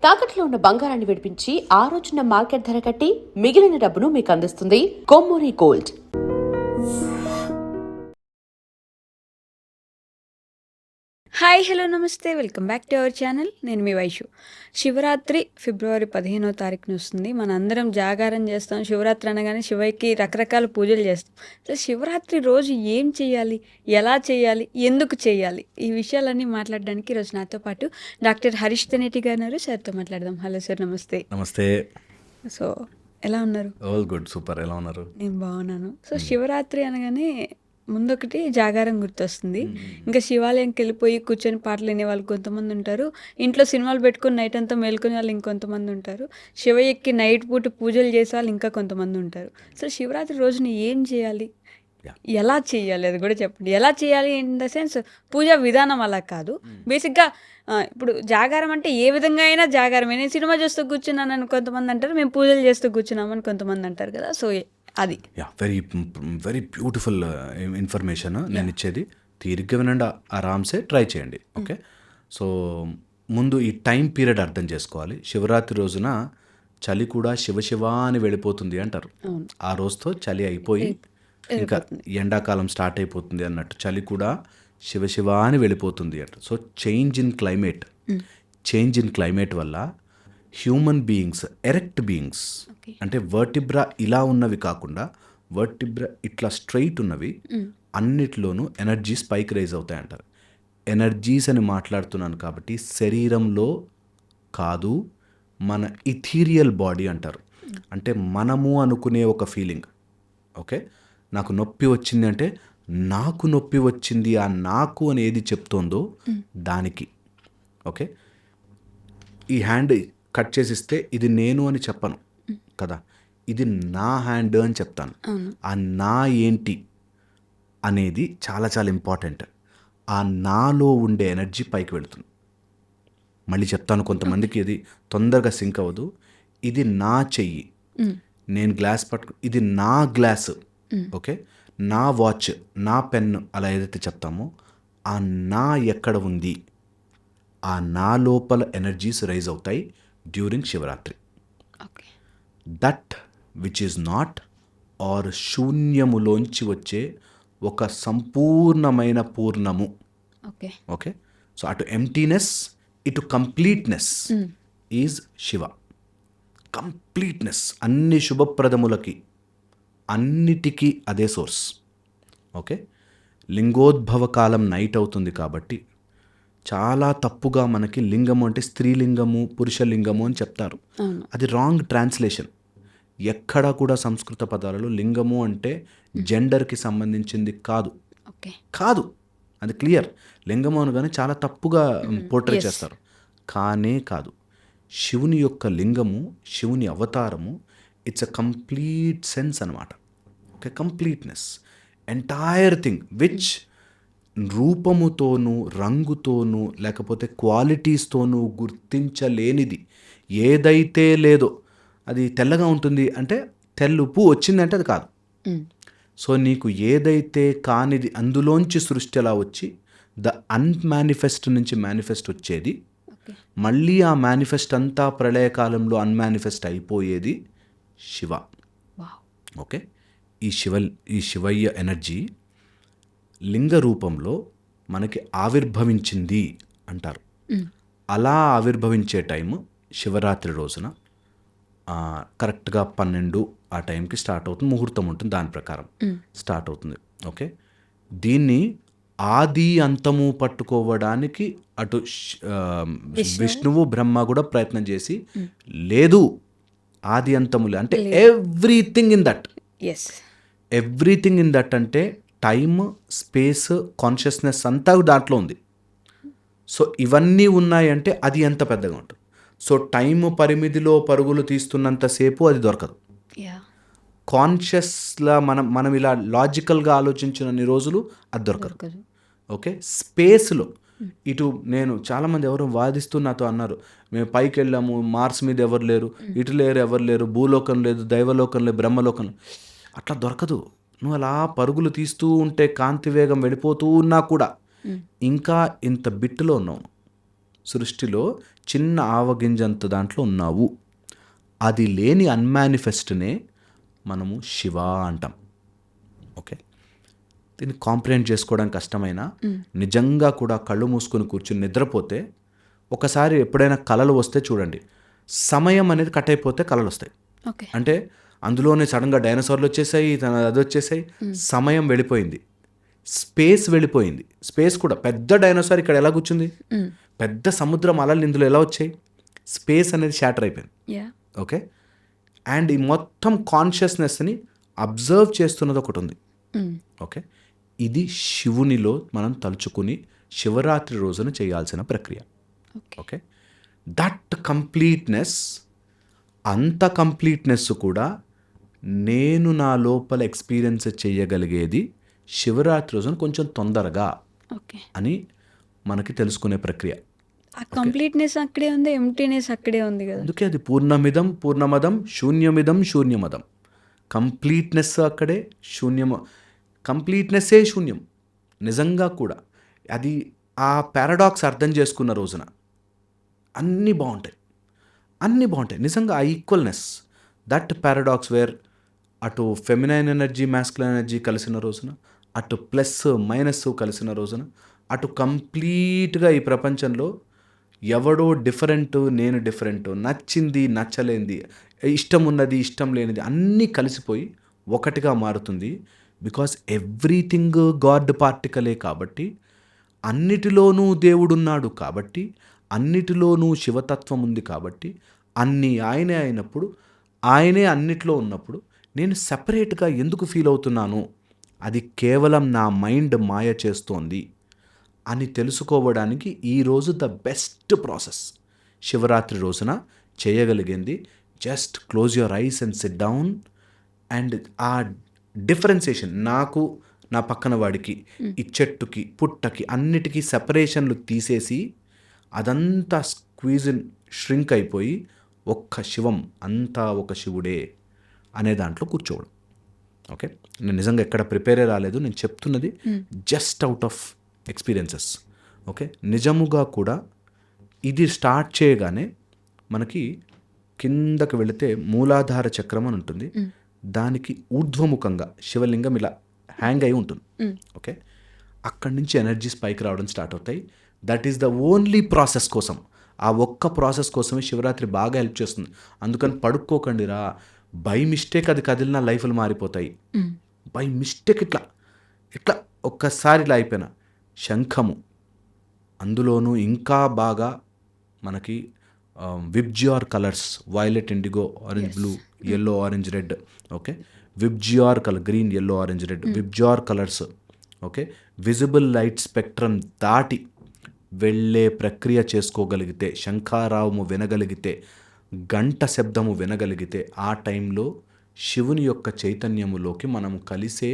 తాకట్లో ఉన్న బంగారాన్ని విడిపించి ఆ రోజున మార్కెట్ ధర కట్టి మిగిలిన డబ్బును మీకు అందిస్తుంది కొమ్మూరి గోల్డ్. హాయ్ హలో నమస్తే, welcome back to our channel. నేను మీ వైషు. శివరాత్రి ఫిబ్రవరి 15వ తారీఖున వస్తుంది. మన అందరం జాగారం చేస్తాం. శివరాత్రి అనగానే శివయ్యకి రకరకాల పూజలు చేస్తాం. అసలు శివరాత్రి రోజు ఏం చేయాలి, ఎలా చేయాలి, ఎందుకు చేయాలి, ఈ విషయాలన్నీ మాట్లాడడానికి ఈరోజు నాతో పాటు డాక్టర్ హరీష్ తెనేటి గారు ఉన్నారు. సార్తో మాట్లాడదాం. హలో సార్, నమస్తే. నమస్తే. సో ఎలా ఉన్నారు? All good, super. ఎలా ఉన్నారు? నేను బాగున్నాను. సో శివరాత్రి అనగానే ముందొకటి జాగారం గుర్తొస్తుంది. ఇంకా శివాలయంకి వెళ్ళిపోయి కూర్చొని పాటలు వినే వాళ్ళు కొంతమంది ఉంటారు. ఇంట్లో సినిమాలు పెట్టుకుని నైట్ అంతా మేల్కొని వాళ్ళు ఇంకొంతమంది ఉంటారు. శివయ్యకి నైట్ పూట పూజలు చేసే వాళ్ళు ఇంకా కొంతమంది ఉంటారు. సో శివరాత్రి రోజున ఏం చేయాలి, ఎలా చేయాలి అది కూడా చెప్పండి. ఎలా చేయాలి ఇన్ ద సెన్స్ పూజా విధానం అలా కాదు. బేసిక్గా ఇప్పుడు జాగారం అంటే ఏ విధంగా అయినా జాగారమే. నేను సినిమా చూస్తూ కూర్చున్నానని కొంతమంది అంటారు, మేము పూజలు చేస్తూ కూర్చున్నామని కొంతమంది అంటారు కదా. సో అది వెరీ బ్యూటిఫుల్ ఇన్ఫర్మేషన్ నేను ఇచ్చేది. తీరిగ్గా వినండి, ఆరామ్సే ట్రై చేయండి. ఓకే. సో ముందు ఈ టైం పీరియడ్ అర్థం చేసుకోవాలి. శివరాత్రి రోజున చలి కూడా శివ అని వెళ్ళిపోతుంది అంటారు. ఆ రోజుతో చలి అయిపోయి ఇంకా ఎండాకాలం స్టార్ట్ అయిపోతుంది అన్నట్టు చలి కూడా శివ అని వెళ్ళిపోతుంది అంటారు. సో చేంజ్ ఇన్ క్లైమేట్ వల్ల హ్యూమన్ బీయింగ్స్, ఎరెక్ట్ బీయింగ్స్ అంటే వర్టిబ్రా ఇలా ఉన్నవి కాకుండా వర్టిబ్రా ఇట్లా స్ట్రైట్ ఉన్నవి అన్నిట్లోనూ ఎనర్జీస్ పైకి రైజ్ అవుతాయి అంటారు. ఎనర్జీస్ అని మాట్లాడుతున్నాను కాబట్టి శరీరంలో కాదు, మన ఇథీరియల్ బాడీ అంటారు. అంటే మనము అనుకునే ఒక ఫీలింగ్. ఓకే. నాకు నొప్పి వచ్చింది అంటే నాకు నొప్పి వచ్చింది, ఆ నాకు అని ఏది చెప్తోందో దానికి. ఓకే. ఈ హ్యాండ్ కట్ చేసిస్తే ఇది నేను అని చెప్పను కదా, ఇది నా హ్యాండ్ అని చెప్తాను. ఆ నా ఏంటి అనేది చాలా చాలా ఇంపార్టెంట్. ఆ నాలో ఉండే ఎనర్జీ పైకి వెళుతుంది. మళ్ళీ చెప్తాను, కొంతమందికి ఇది తొందరగా సింక్ అవ్వదు. ఇది నా చెయ్యి, నేను గ్లాస్ పట్టుకు, ఇది నా గ్లాసు. ఓకే. నా వాచ్, నా పెన్, అలా ఏదైతే చెప్తామో ఆ నా ఎక్కడ ఉంది, ఆ నా లోపల ఎనర్జీస్ రైజ్ అవుతాయి during Shivaratri. That which is not or శూన్యములోంచి వచ్చే ఒక సంపూర్ణమైన పూర్ణము. ఓకే. సో అటు ఎంటీనెస్, ఇటు కంప్లీట్నెస్ ఈజ్ శివ. కంప్లీట్నెస్ అన్ని శుభప్రదములకి అన్నిటికీ అదే సోర్స్. ఓకే. లింగోద్భవ కాలం నైట్ అవుతుంది కాబట్టి చాలా తప్పుగా మనకి లింగము అంటే స్త్రీలింగము, పురుషలింగము అని చెప్తారు. అది రాంగ్ ట్రాన్స్లేషన్. ఎక్కడా కూడా సంస్కృత పదాలలో లింగము అంటే జెండర్కి సంబంధించింది కాదు. అది క్లియర్. లింగము అనగానే చాలా తప్పుగా పోర్ట్రే చేస్తారు. కానే కాదు. శివుని యొక్క లింగము, శివుని అవతారము, ఇట్స్ అ కంప్లీట్ సెన్స్ అనమాట. Okay. Completeness, entire thing which రూపముతోనూ రంగుతోనూ లేకపోతే క్వాలిటీస్తోనూ గుర్తించలేనిది ఏదైతే లేదో. అది తెల్లగా ఉంటుంది అంటే తెల్లుపు వచ్చిందంటే అది కాదు. సో నీకు ఏదైతే కానిది అందులోంచి సృష్టి అలా వచ్చి ద అన్మానిఫెస్ట్ నుంచి మేనిఫెస్ట్ వచ్చేది, మళ్ళీ ఆ మేనిఫెస్ట్ అంతా ప్రళయకాలంలో అన్మానిఫెస్ట్ అయిపోయేది శివ. ఓకే. ఈ శివయ్య ఎనర్జీ లింగ రూపంలో మనకి ఆవిర్భవించింది అంటారు. అలా ఆవిర్భవించే టైము శివరాత్రి రోజున కరెక్ట్గా 12 ఆ టైంకి స్టార్ట్ అవుతుంది. ముహూర్తం ఉంటుంది, దాని ప్రకారం స్టార్ట్ అవుతుంది. ఓకే. దీన్ని ఆది అంతము పట్టుకోవడానికి అటు విష్ణువు బ్రహ్మ కూడా ప్రయత్నం చేసి లేదు, ఆది అంతములే అంటే ఎవ్రీథింగ్ ఇన్ దట్ అంటే టైమ్, స్పేస్, కాన్షియస్నెస్ అంతా దాంట్లో ఉంది. సో ఇవన్నీ ఉన్నాయంటే అది ఎంత పెద్దగా ఉంటుంది. సో టైం పరిమితిలో పరుగులు తీస్తున్నంతసేపు అది దొరకదు. కాన్షియస్లా మనం ఇలా లాజికల్గా ఆలోచించినన్ని రోజులు అది దొరకదు. ఓకే. స్పేస్లో ఇటు నేను చాలామంది ఎవరో వాదిస్తూ నాతో అన్నారు, మేము పైకి వెళ్ళాము, మార్స్ మీద ఎవరు లేరు, ఇటు లేరు, ఎవరు లేరు, భూలోకం లేదు, దైవలోకం లేదు, బ్రహ్మలోకం. అట్లా దొరకదు. నువ్వు అలా పరుగులు తీస్తూ ఉంటే కాంతి వేగం వెళ్ళిపోతూ ఉన్నా కూడా ఇంకా ఇంత బిట్టులో ఉన్నావు. సృష్టిలో చిన్న ఆవగింజంత దాంట్లో ఉన్నావు. అది లేని అన్మానిఫెస్ట్నే మనము శివ అంటాం. ఓకే, దీన్ని కాంప్రిహెండ్ చేసుకోవడం కష్టమైనా నిజంగా కూడా కళ్ళు మూసుకొని కూర్చుని నిద్రపోతే ఒకసారి ఎప్పుడైనా కలలు వస్తే చూడండి, సమయం అనేది కట్ అయిపోతే కలలు వస్తాయి. ఓకే. అంటే అందులోనే సడన్గా డైనోసార్లు వచ్చేసాయి, అది వచ్చేసాయి, సమయం వెళ్ళిపోయింది, స్పేస్ వెళ్ళిపోయింది. స్పేస్ కూడా పెద్ద డైనోసార్ ఇక్కడ ఎలా కూర్చుంది, పెద్ద సముద్రం అలలు ఇందులో ఎలా వచ్చాయి, స్పేస్ అనేది షాటర్ అయిపోయింది. యా. ఓకే, అండ్ ఈ మొత్తం కాన్షియస్నెస్ని అబ్జర్వ్ చేస్తున్నది ఒకటి ఉంది. ఓకే, ఇది శివునిలో మనం తలుచుకుని శివరాత్రి రోజున చేయాల్సిన ప్రక్రియ. ఓకే, దట్ కంప్లీట్నెస్, అంత కంప్లీట్నెస్ కూడా నేను నా లోపల ఎక్స్పీరియన్స్ చేయగలిగేది శివరాత్రి రోజున కొంచెం తొందరగా ఓకే. అని మనకి తెలుసుకునే ప్రక్రియ. ఆ కంప్లీట్నెస్ అక్కడే ఉంది, ఎంప్టీనెస్ అక్కడే ఉంది కదా. అందుకే అది పూర్ణమిదం పూర్ణమదం శూన్యమిదం శూన్యమదం. కంప్లీట్నెస్ అక్కడే, కంప్లీట్నెస్సే శూన్యం. నిజంగా కూడా అది ఆ పారాడాక్స్ అర్థం చేసుకున్న రోజున అన్నీ బాగుంటాయి, అన్నీ బాగుంటాయి. నిజంగా ఆ ఈక్వల్నెస్, దట్ పారాడాక్స్ వేర్ అటు ఫెమినైన్ ఎనర్జీ మ్యాస్కులైన్ ఎనర్జీ కలిసిన రోజున, అటు ప్లస్ మైనస్ కలిసిన రోజున, అటు కంప్లీట్గా ఈ ప్రపంచంలో ఎవడో డిఫరెంట్, నేను డిఫరెంట్, నచ్చింది నచ్చలేనిది, ఇష్టం ఉన్నది ఇష్టం లేనిది అన్నీ కలిసిపోయి ఒకటిగా మారుతుంది. బికాస్ ఎవ్రీథింగ్ గాడ్ పార్టికలే కాబట్టి, అన్నిటిలోనూ దేవుడున్నాడు కాబట్టి, అన్నిటిలోనూ శివతత్వం ఉంది కాబట్టి, అన్నీ ఆయనే అయినప్పుడు, ఆయనే అన్నిట్లో ఉన్నప్పుడు నేను సపరేట్గా ఎందుకు ఫీల్ అవుతున్నాను, అది కేవలం నా మైండ్ మాయ చేస్తోంది అని తెలుసుకోవడానికి ఈరోజు ద బెస్ట్ ప్రాసెస్. శివరాత్రి రోజున చేయగలిగింది just close your eyes and SIT down, and ఆ డిఫరెన్సియేషన్, నాకు నా పక్కన వాడికి, ఈ చెట్టుకి పుట్టకి అన్నిటికీ సెపరేషన్లు తీసేసి అదంతా స్క్వీజ్ ష్రింక్ అయిపోయి ఒక్క శివం, అంతా ఒక శివుడే అనే దాంట్లో కూర్చోవడం. ఓకే, నేను నిజంగా ఎక్కడ ప్రిపేరే రాలేదు, నేను చెప్తున్నది just out of experiences. Okay, నిజముగా కూడా ఇది స్టార్ట్ చేయగానే మనకి కిందకి వెళితే మూలాధార చక్రం అని ఉంటుంది, దానికి ఊర్ధ్వముఖంగా శివలింగం ఇలా హ్యాంగ్ అయి ఉంటుంది. ఓకే, అక్కడి నుంచి ఎనర్జీస్ పైకి రావడం స్టార్ట్ అవుతాయి. That is the only process కోసం, ఆ ఒక్క ప్రాసెస్ కోసమే శివరాత్రి బాగా హెల్ప్ చేస్తుంది. అందుకని పడుక్కోకండి రా, బై మిస్టేక్ అది కదిలిన లైఫ్లు మారిపోతాయి. బై మిస్టేక్ ఇట్లా ఇట్లా ఒక్కసారి ఇలా అయిపోయిన శంఖము, అందులోనూ ఇంకా బాగా మనకి VIBGYOR colours, violet, indigo, orange, blue, yellow, orange, red. Okay, VIBGYOR colour, green, yellow, orange, red, VIBGYOR colours. Okay, visible light spectrum దాటి వెళ్ళే ప్రక్రియ చేసుకోగలిగితే, శంఖారావము వినగలిగితే, గంట శబ్దము వినగలిగితే, ఆ టైంలో శివుని యొక్క చైతన్యములోకి మనం కలిసే,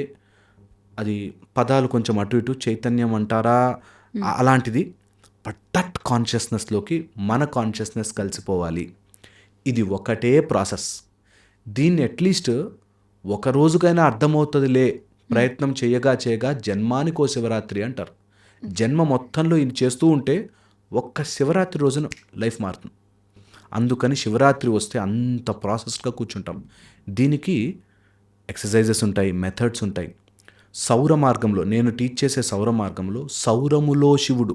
అది పదాలు కొంచెం అటు ఇటు చైతన్యం అంటారా అలాంటిది, బట్ దట్ కాన్షియస్నెస్లోకి మన కాన్షియస్నెస్ కలిసిపోవాలి. ఇది ఒకటే ప్రాసెస్. దీన్ని అట్లీస్ట్ ఒక రోజుకైనా అర్థమవుతుందిలే, ప్రయత్నం చేయగా జన్మానికో శివరాత్రి అంటారు. జన్మ మొత్తంలో ఇది చేస్తూ ఉంటే ఒక్క శివరాత్రి రోజున లైఫ్ మారుతుంది. అందుకని శివరాత్రి వస్తే అంత ప్రాసెస్గా కూర్చుంటాం. దీనికి ఎక్సర్సైజెస్ ఉంటాయి, మెథడ్స్ ఉంటాయి. సౌర మార్గంలో, నేను టీచ్ చేసే సౌర మార్గంలో, సౌరములో శివుడు,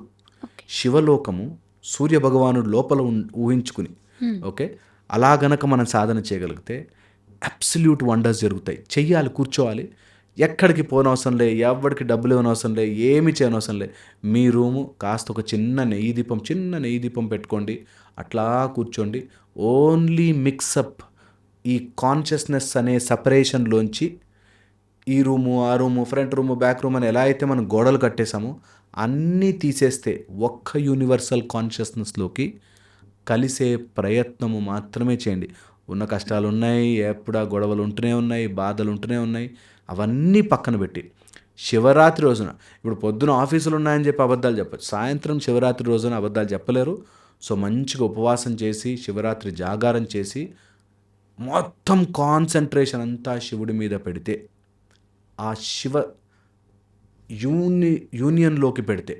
శివలోకము సూర్యభగవానుడు లోపల ఊహించుకుని, ఓకే, అలా గనక మనం సాధన చేయగలిగితే అబ్సల్యూట్ వండర్స్ జరుగుతాయి. చెయ్యాలి, కూర్చోవాలి, ఎక్కడికి పోనవసరం లే, ఎవరికి డబ్బులు ఇవ్వనవసరం లే, ఏమి చేయనవసరం లే. మీ రూము కాస్త ఒక చిన్న నెయ్యి దీపం పెట్టుకోండి, అట్లా కూర్చోండి. ఓన్లీ మిక్సప్ ఈ కాన్షియస్నెస్ అనే సపరేషన్లోంచి ఈ రూము, ఆ room, front room, back room అని ఎలా అయితే మనం గోడలు కట్టేసామో అన్నీ తీసేస్తే ఒక్క యూనివర్సల్ కాన్షియస్నెస్లోకి కలిసే ప్రయత్నము మాత్రమే చేయండి. ఉన్న కష్టాలు ఉన్నాయి, ఎప్పుడు ఆ గొడవలు ఉంటూనే ఉన్నాయి, బాధలు ఉంటూనే ఉన్నాయి, అవన్నీ పక్కన పెట్టి శివరాత్రి రోజున, ఇప్పుడు పొద్దున ఆఫీసులు ఉన్నాయని చెప్పి అబద్ధాలు చెప్పచ్చు, సాయంత్రం శివరాత్రి రోజున అబద్ధాలు చెప్పలేరు. సో మంచిగా ఉపవాసం చేసి, శివరాత్రి జాగారం చేసి, మొత్తం కాన్సన్ట్రేషన్ అంతా శివుడి మీద పెడితే, ఆ శివ యూనియన్లోకి పెడితే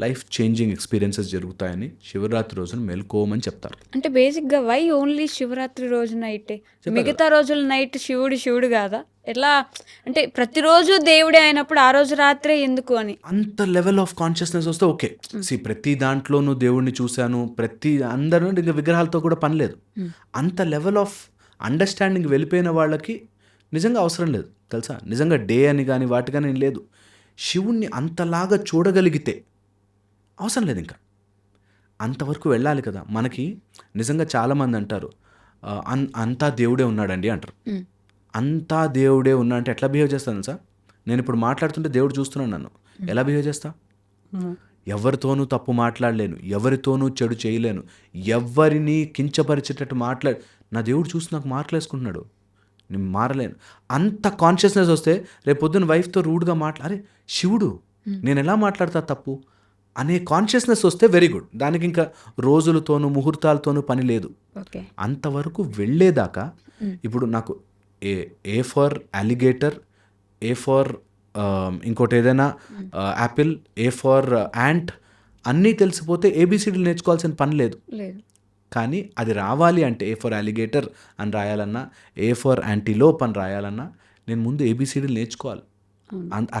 లైఫ్ చేంజింగ్ ఎక్స్పీరియన్సెస్ జరుగుతాయని శివరాత్రి రోజున మెలుకోమని చెప్తారు. అంటే బేసిక్గా వై ఓన్లీ శివరాత్రి రోజు నైటే, మిగతా రోజుల నైట్ శివుడు కాదా? ఎట్లా అంటే ప్రతిరోజు దేవుడే అయినప్పుడు ఆ రోజు రాత్రే ఎందుకు అని? అంత లెవెల్ ఆఫ్ కాన్షియస్నెస్ వస్తే ఓకే. ప్రతి దాంట్లోనూ దేవుడిని చూశాను, అందరూ ఇంకా విగ్రహాలతో కూడా పని లేదు. అంత లెవెల్ ఆఫ్ అండర్స్టాండింగ్ వెళ్ళిపోయిన వాళ్ళకి నిజంగా అవసరం లేదు తెలుసా. నిజంగా డే అని కానీ వాటి కానీ లేదు. శివుణ్ణి అంతలాగా చూడగలిగితే అవసరం లేదు ఇంకా. అంతవరకు వెళ్ళాలి కదా. మనకి నిజంగా చాలామంది అంటారు అంతా దేవుడే ఉన్నాడండి అంటారు. అంతా దేవుడే ఉన్నా అంటే ఎట్లా బిహేవ్ చేస్తాను సార్? నేను ఇప్పుడు మాట్లాడుతుంటే దేవుడు చూస్తున్నాను నన్ను, ఎలా బిహేవ్ చేస్తా? ఎవరితోనూ తప్పు మాట్లాడలేను, ఎవరితోనూ చెడు చేయలేను, ఎవరిని కించపరిచేటట్టు నా దేవుడు చూసి నాకు మార్కులేసుకుంటున్నాడు, నేను మారలేను. అంత కాన్షియస్నెస్ వస్తే రేపు పొద్దున్న వైఫ్తో రూడ్గా అరే శివుడు నేను ఎలా మాట్లాడతా తప్పు అనే కాన్షియస్నెస్ వస్తే వెరీ గుడ్. దానికి ఇంకా రోజులతోనూ ముహూర్తాలతోనూ పని లేదు. అంతవరకు వెళ్ళేదాకా ఇప్పుడు నాకు A for alligator, A for ఇంకోటి ఏదైనా యాపిల్, ఏ ఫర్ యాంట్ అన్నీ తెలిసిపోతే ఏబిసిడీలు నేర్చుకోవాల్సిన పని లేదు. కానీ అది రావాలి అంటే ఏ ఫర్ అలిగేటర్ అని రాయాలన్నా, ఏ ఫర్ యాంటీలోప్ అని రాయాలన్నా నేను ముందు ఏబిసిడీలు నేర్చుకోవాలి.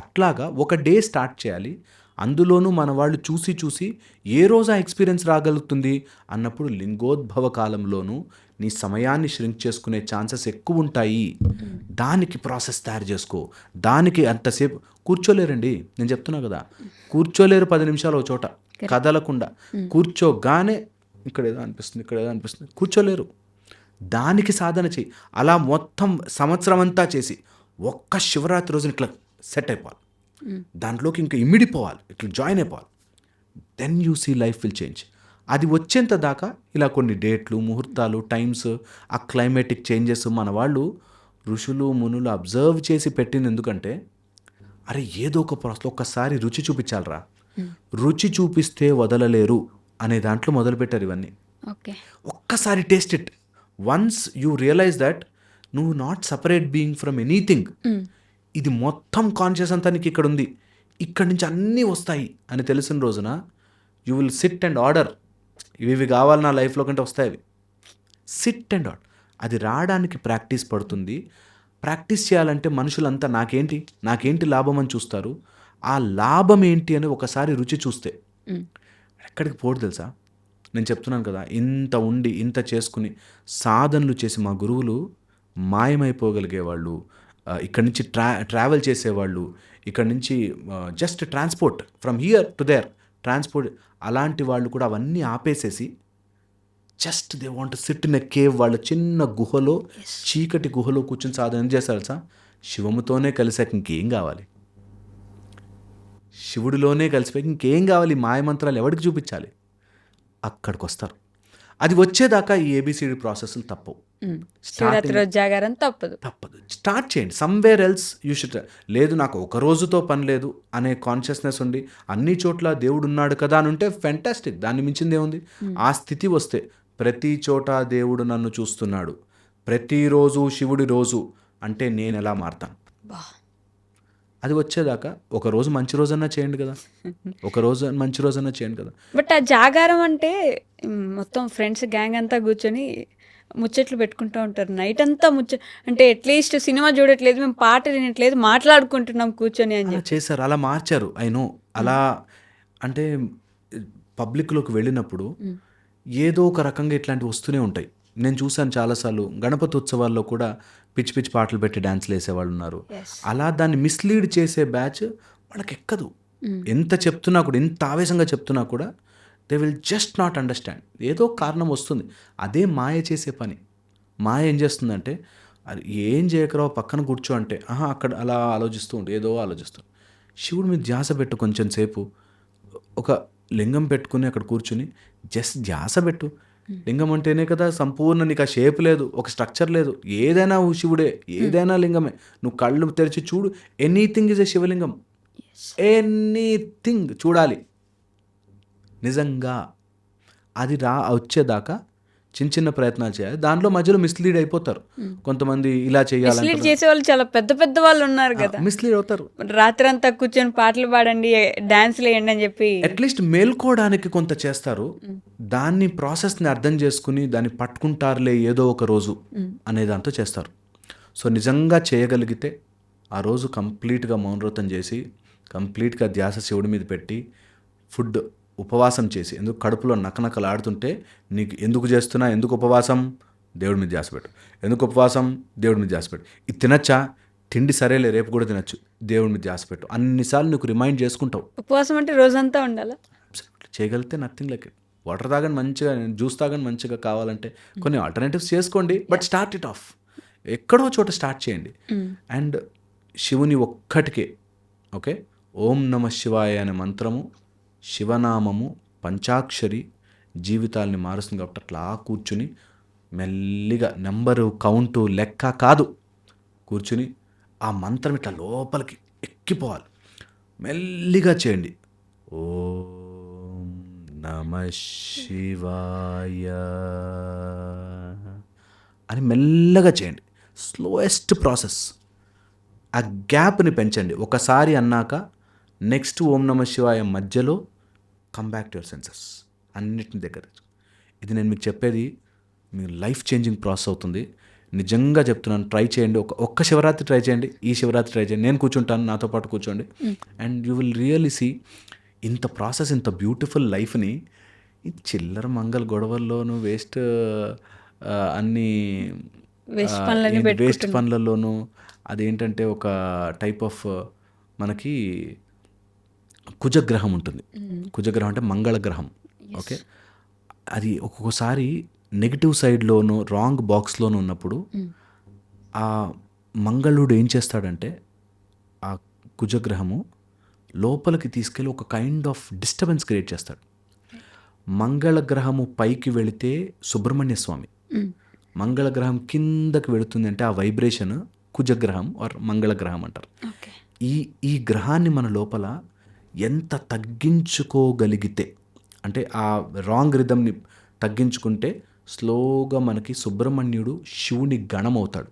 అట్లాగా ఒక డే స్టార్ట్ చేయాలి. అందులోనూ మన వాళ్ళు చూసి ఏ రోజు ఆ ఎక్స్పీరియన్స్ రాగలుగుతుంది అన్నప్పుడు లింగోద్భవ కాలంలోనూ నీ సమయాన్ని ష్రింక్ చేసుకునే ఛాన్సెస్ ఎక్కువ ఉంటాయి. దానికి ప్రాసెస్ తయారు చేసుకో. దానికి అంతసేపు కూర్చోలేరండి, నేను చెప్తున్నా కదా. కూర్చోలేరు 10 నిమిషాలు ఒక చోట కదలకుండా. కూర్చోగానే ఇక్కడ ఏదో అనిపిస్తుంది కూర్చోలేరు. దానికి సాధన చెయ్యి. అలా మొత్తం సంవత్సరం అంతా చేసి ఒక్క శివరాత్రి రోజున ఇట్లా సెట్ అయిపోవాలి, దాంట్లోకి ఇంకా ఇమిడిపోవాలి, ఇట్లా జాయిన్ అయిపోవాలి. Then you see life will change. అది వచ్చేంత దాకా ఇలా కొన్ని డేట్లు, ముహూర్తాలు, టైమ్స్, ఆ క్లైమేటిక్ చేంజెస్ మన వాళ్ళు ఋషులు మునులు అబ్జర్వ్ చేసి పెట్టింది. ఎందుకంటే అరే ఏదో ఒక ప్రాసెస్ ఒక్కసారి రుచి చూపించాలరా, రుచి చూపిస్తే వదలలేరు అనే దాంట్లో మొదలుపెట్టారు ఇవన్నీ. ఒక్కసారి taste it. Once you realise that నువ్వు not separate being from anything, ఇది మొత్తం కాన్షియస్ అంతా నీకు ఇక్కడ ఉంది, ఇక్కడి నుంచి అన్నీ వస్తాయి అని తెలిసిన రోజున you will SIT and order. ఇవి కావాలి నా లైఫ్లో కంటే వస్తాయి అవి. SIT and order. అది రావడానికి ప్రాక్టీస్ పడుతుంది. ప్రాక్టీస్ చేయాలంటే మనుషులంతా నాకేంటి లాభం అని చూస్తారు. ఆ లాభం ఏంటి అని ఒకసారి రుచి చూస్తే ఎక్కడికి పోడు తెలుసా. నేను చెప్తున్నాను కదా, ఇంత ఉండి ఇంత చేసుకుని సాధనలు చేసి మా గురువులు మాయమైపోగలిగేవాళ్ళు, ఇక్కడి నుంచి ట్రావెల్ చేసేవాళ్ళు, ఇక్కడి నుంచి just transport from here to there transport, అలాంటి వాళ్ళు కూడా అవన్నీ ఆపేసేసి just they want sit in a cave. వాళ్ళ చిన్న గుహలో, చీకటి గుహలో కూర్చొని సాధన చేస్తారు సార్. శివముతోనే కలిసాక ఇంకేం కావాలి? శివుడిలోనే కలిసిపోయి ఇంకేం కావాలి? మాయమంత్రాలు ఎవరికి చూపించాలి? అక్కడికి వస్తారు. అది వచ్చేదాకా ఈ ఏబిసిడి ప్రాసెస్లు తప్పవు. జాగారం తప్పదు. స్టార్ట్ చేయండి. Somewhere else you should. లేదు నాకు ఒక రోజుతో పని లేదు అనే కాన్షియస్నెస్ ఉండి అన్ని చోట్ల దేవుడు ఉన్నాడు కదా అని ఉంటే ఫెంటాస్టిక్, దాన్ని మించింది ఏముంది. ఆ స్థితి వస్తే ప్రతి చోట దేవుడు నన్ను చూస్తున్నాడు, ప్రతిరోజు శివుడి రోజు అంటే నేను ఎలా మారుతాను? అది వచ్చేదాకా ఒక రోజు మంచి రోజన్నా చేయండి కదా, ఒక రోజు మంచి రోజన్నా చేయండి కదా. బట్ ఆ జాగారం అంటే మొత్తం ఫ్రెండ్స్ గ్యాంగ్ అంతా కూర్చొని ముచ్చట్లు పెట్టుకుంటూ ఉంటారు నైట్ అంతా. అంటే అట్లీస్ట్ సినిమా చూడట్లేదు, మేము పాట వినట్లేదు, మాట్లాడుకుంటున్నాం కూర్చొని అని చేశారు. అలా మార్చారు. అయినో అలా అంటే పబ్లిక్లోకి వెళ్ళినప్పుడు ఏదో ఒక రకంగా ఇట్లాంటివి వస్తూనే ఉంటాయి. నేను చూశాను చాలాసార్లు. గణపతి ఉత్సవాల్లో కూడా పిచ్చి పిచ్చి పాటలు పెట్టి డ్యాన్స్లు వేసేవాళ్ళు ఉన్నారు. అలా దాన్ని మిస్లీడ్ చేసే బ్యాచ్ వాళ్ళకి ఎక్కదు. ఎంత చెప్తున్నా కూడా, ఎంత ఆవేశంగా చెప్తున్నా కూడా they will just not understand. ఏదో కారణం వస్తుంది. అదే మాయ చేసే పని. మాయ ఏం చేస్తుందంటే అది ఏం చేయకరావు పక్కన కూర్చో అంటే అక్కడ అలా ఆలోచిస్తూ ఉంటే ఏదో ఆలోచిస్తాం. శివుడి మీద ధ్యాస పెట్టు, కొంచెం సేపు ఒక లింగం పెట్టుకుని అక్కడ కూర్చుని జస్ట్ ధ్యాస పెట్టు. లింగం అంటేనే కదా సంపూర్ణ, నీకు ఆ షేప్ లేదు, ఒక స్ట్రక్చర్ లేదు. ఏదైనా శివుడే, ఏదైనా లింగమే. నువ్వు కళ్ళు తెరిచి చూడు, ఎనీథింగ్ ఈజ్ ఎ శివలింగం. ఎనీథింగ్ చూడాలి నిజంగా. అది వచ్చేదాకా చిన్న చిన్న ప్రయత్నాలు చేయాలి. దాంట్లో మధ్యలో మిస్లీడ్ అయిపోతారు. కొంతమంది ఇలా మిస్లీడ్ చేయాలంటారు, చేసే వాళ్ళు చాలా పెద్ద పెద్ద వాళ్ళు ఉన్నారు కదా. మిస్లీడ్ అవుతారు. రాత్రంతా కూర్చొని పాటలు పాడండి, డాన్స్లు వేయండి అని చెప్పి. అట్లీస్ట్ మేల్కోవడానికి కొంత చేస్తారు. దాన్ని ప్రాసెస్ని అర్థం చేసుకుని దాన్ని పట్టుకుంటారులే ఏదో ఒక రోజు అనే దాంతో చేస్తారు. సో నిజంగా చేయగలిగితే ఆ రోజు కంప్లీట్గా మౌనవ్రతం చేసి కంప్లీట్గా ధ్యాస శివుడి మీద పెట్టి ఫుడ్ ఉపవాసం చేసి, ఎందుకు కడుపులో నకనకలాడుతుంటే నీకు ఎందుకు చేస్తున్నా, ఎందుకు ఉపవాసం, దేవుడి మీద ధ్యాస పెట్టు. ఎందుకు ఉపవాసం, దేవుడి మీద ధ్యాస పెట్టు. ఇది తినచ్చా, తిండి సరేలే రేపు కూడా తినచ్చు, దేవుడి మీద ధ్యాస పెట్టు. అన్నిసార్లు నీకు రిమైండ్ చేసుకుంటావు. ఉపవాసం అంటే రోజంతా ఉండాలా? చేయగలిగితే నథింగ్ లైక్ ఇట్. వాటర్ తాగని మంచిగా, జ్యూస్ తాగని మంచిగా కావాలంటే కొన్ని ఆల్టర్నేటివ్స్ చేసుకోండి, బట్ స్టార్ట్ ఇట్ ఆఫ్. ఎక్కడో చోట స్టార్ట్ చేయండి. అండ్ శివుని ఒక్కటికే, ఓకే, ఓం నమ శివాయ అనే మంత్రము, శివనామము, పంచాక్షరి జీవితాల్ని మారుస్తుంది. కాబట్టి అట్లా కూర్చుని మెల్లిగా నెంబరు కౌంటు లెక్క కాదు, కూర్చుని ఆ మంత్రం ఇట్లా లోపలికి ఎక్కిపోవాలి. మెల్లిగా చేయండి. ఓం నమ శివాయ అని మెల్లగా చేయండి. Slowest process. ఆ గ్యాప్ని పెంచండి. ఒకసారి అన్నాక నెక్స్ట్ ఓం నమ శివాయ మధ్యలో come back to your senses, అన్నిటిని దగ్గర. ఇది నేను మీకు చెప్పేది మీ లైఫ్ చేంజింగ్ ప్రాసెస్ అవుతుంది. నిజంగా చెప్తున్నాను, ట్రై చేయండి. ఒక్క శివరాత్రి ట్రై చేయండి, ఈ శివరాత్రి ట్రై చేయండి. నేను కూర్చుంటాను, నాతో పాటు కూర్చోండి, and you will really see ఇంత ప్రాసెస్, ఇంత బ్యూటిఫుల్ లైఫ్ని ఈ చిల్లర మంగళ గొడవల్లోనూ అన్ని వేస్ట్ పనులలోనూ అదేంటంటే ఒక టైప్ ఆఫ్ మనకి కుజగ్రహం ఉంటుంది. కుజగ్రహం అంటే మంగళగ్రహం, ఓకే. అది ఒక్కొక్కసారి నెగిటివ్ సైడ్లోనూ రాంగ్ బాక్స్లోనూ ఉన్నప్పుడు ఆ మంగళుడు ఏం చేస్తాడంటే ఆ కుజగ్రహము లోపలికి తీసుకెళ్ళి ఒక కైండ్ ఆఫ్ డిస్టర్బెన్స్ క్రియేట్ చేస్తాడు. మంగళగ్రహము పైకి వెళితే సుబ్రహ్మణ్య స్వామి, మంగళగ్రహం కిందకి వెళుతుంది అంటే ఆ వైబ్రేషన్ కుజగ్రహం ఆర్ మంగళగ్రహం అంటారు. ఈ గ్రహాన్ని మన లోపల ఎంత తగ్గించుకోగలిగితే, అంటే ఆ రాంగ్ రిథమ్ని తగ్గించుకుంటే స్లోగా మనకి సుబ్రహ్మణ్యుడు శివుని గణం అవుతాడు.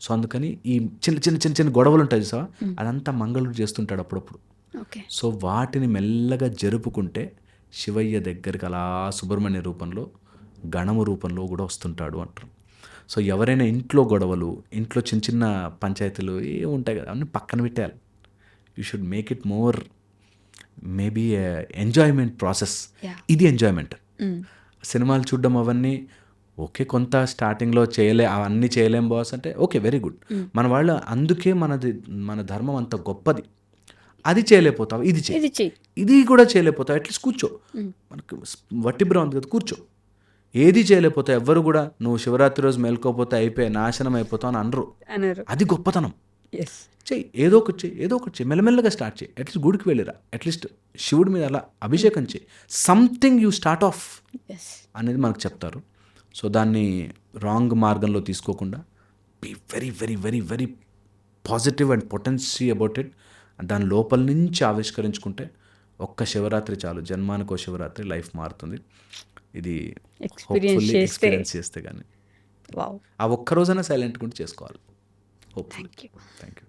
సో అందుకని ఈ చిన్న చిన్న చిన్న చిన్న గొడవలు ఉంటాయి సార్, అదంతా మంగళుడు చేస్తుంటాడు అప్పుడప్పుడు. సో వాటిని మెల్లగా జరుపుకుంటే శివయ్య దగ్గరికి అలా సుబ్రహ్మణ్య రూపంలో, గణము రూపంలో కూడా వస్తుంటాడు అంటారు. సో ఎవరైనా ఇంట్లో గొడవలు, ఇంట్లో చిన్న చిన్న పంచాయతీలు ఉంటాయి కదా, అవన్నీ పక్కన పెట్టాలి. You should make it more maybe enjoyment process. ఇది ఎంజాయ్మెంట్. సినిమాలు చూడడం అవన్నీ ఓకే, కొంత స్టార్టింగ్లో అవన్నీ చేయలేం బాస్ అంటే ఓకే, వెరీ గుడ్. మన వాళ్ళు అందుకే మన ధర్మం అంత గొప్పది. అది చేయలేకపోతావు, ఇది కూడా చేయలేకపోతావు, అట్లీస్ట్ కూర్చో. మనకు వట్టిబ్రా ఉంది కదా, కూర్చో. ఏది చేయలేకపోతావు. ఎవ్వరు కూడా నువ్వు శివరాత్రి రోజు మేల్కోపోతే అయిపోయి నాశనం అయిపోతావు అని అనరు. అది గొప్పతనం. చెయ్యి, ఏదో ఒకటి చెయ్యి, మెల్లమెల్లగా స్టార్ట్ చేయి. అట్లీస్ట్ గుడికి వెళ్ళిరా, అట్లీస్ట్ శివుడి మీద అలా అభిషేకం చేయి. సంథింగ్ యూ స్టార్ట్ ఆఫ్ అనేది మనకు చెప్తారు. సో దాన్ని రాంగ్ మార్గంలో తీసుకోకుండా be very very very very positive and potency about it. దాని లోపల నుంచి ఆవిష్కరించుకుంటే ఒక్క శివరాత్రి చాలు, జన్మానికో శివరాత్రి, లైఫ్ మారుతుంది. ఇది ఎక్స్పీరియన్స్ చేస్తే కానీ ఆ ఒక్క రోజైనా సైలెంట్గా ఉండి చేసుకోవాలి. హోప్ఫుల్లీ. Thank you.